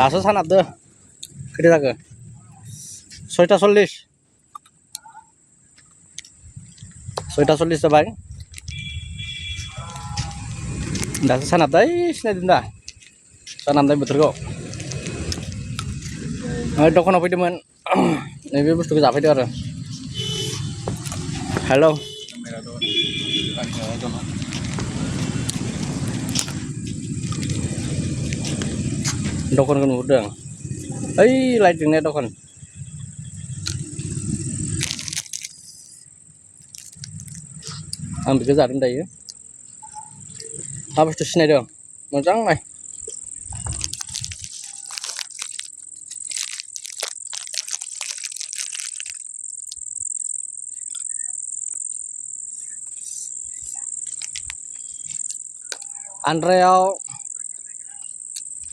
दासो सानाबदो खैथा जाखो 6:40 जाबाय दासो सानाबबाय सिनायदों दा सानाबनाय बोथोरखौ दखानाव फैदोंमोन नैबे बुस्थुखौ जाफैदो आरो हेल' दखानखौ नुहुरदों ओइ लाइट जोंनाया दखान आं बेखौ जादों दायो मा बुस्थु सिनायदों मोजां नाय आन्ध्रायाव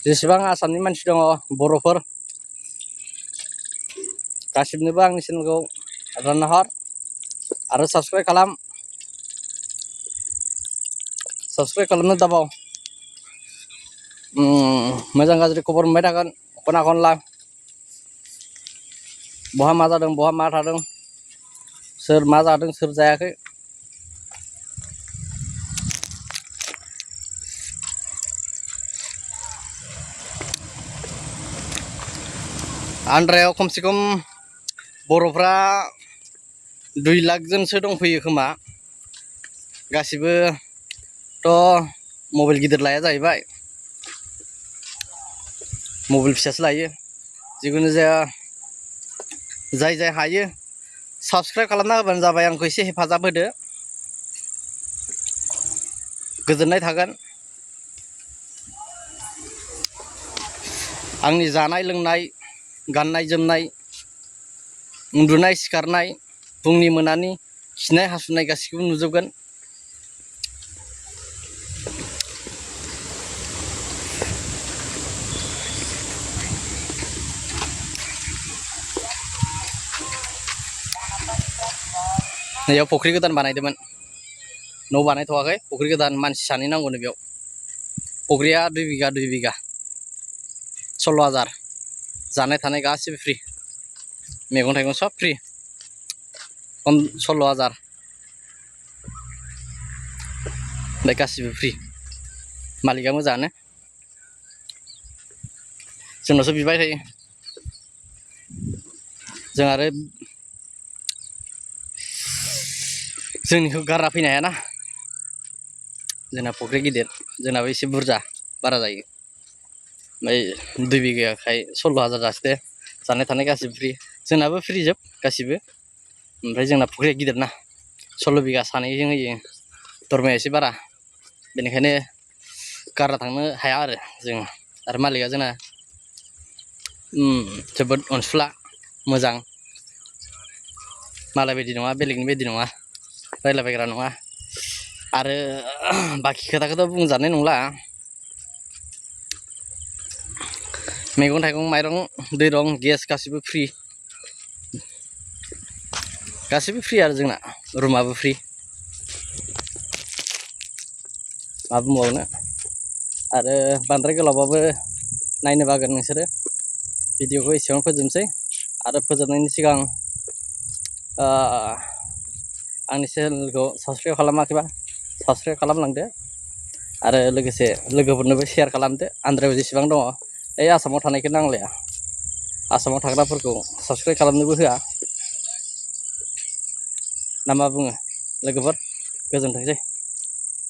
जेसेबां आसामनि मानसि दङ बर'फोर गासिबनोबो आंनि चेनेलखौ रानना हर आरो साबस्क्राइब खालामनो दाबाव मोजां गाज्रि खबर मोनबाय थागोन खना खनला बहा मा जादों बहा मा थादों सोर मा जादों सोर जायाखै आन्ध्रायाव खमसे खम बर'फ्रा 2 लाख जनसो दंफैयो खोमा गासिबोथ' मबाइल गिदिर लाया जाहैबाय मबाइल फिसासो लायो जिखुनु जाया जाय हायो साबस्क्राइब खालामना होबानो जाबाय आंखौ एसे हेफाजाब होदो गोजोननाय थागोन आंनि जानाय लोंनाय गाननाय जोमनाय उन्दुनाय सिखारनाय फुंनि मोनानि खिनाय हासुनाय गासिखौबो नुजोबगोन नैयाव फुख्रि गोदान बानायदोंमोन न' बानायथ'वाखै फुख्रि गोदान मानसि सानै नांगौनो बेयाव फुख्रिया 2 बिगा 16,000 जानाय थानाय गासिबो फ्रि मैगं थाइगं सब फ्रि 16,000 ओमफ्राय गासिबो फ्रि मालिका मोजाङानो जोंनावसो बिबाय थायो जों आरो जोंनिखौ गारना फैनो हायाना जोंना फुख्रि गिदिर जोंनाबो एसे बुरजा बारा जायो ओमफ्राय 2 बिगाखाय 16,000 जासिदो जानाय थानाय गासिबो फ्रि जोंनाबो फ्रि जोब गासिबो ओमफ्राय जोंना फुख्रिया गिदिर ना 16 बिगा सानैजों होयो दरमाया एसे बारा बेनिखायनो गारना थांनो हाया आरो जों आरो मालिका जोंना जोबोद अनसुला मोजां मालाय बायदि नङा बेलेगनि बायदि नङा रायलायबायग्रा नङा आरो बाखि खोथाखौथ' बुंजानाय नंला मैगं थाइगं माइरं दैरं गेस गासिबो फ्रि आरो जोंना रुमाबो फ्रि मा बुंबावनो आरो बांद्राय गोलावबाबो नायनो बागोन नोंसोरो भिडिअखौ एसेबां फोजोबनोसै आरो फोजोबनायनि सिगां आंनि चेनेलखौ साबस्क्राइब खालामाखैबा साबस्क्राइब खालामलांदो आरो लोगोसे लोगोफोरनोबो शेयार खालामदो आन्ध्रायाव जेसेबां दङ ओइ आसामाव थानायखौ नांलाया आसामाव थाग्राफोरखौ साबस्क्राइब खालामनोबो होआ ना मा बुङो लोगोफोर गोजोनथोंसै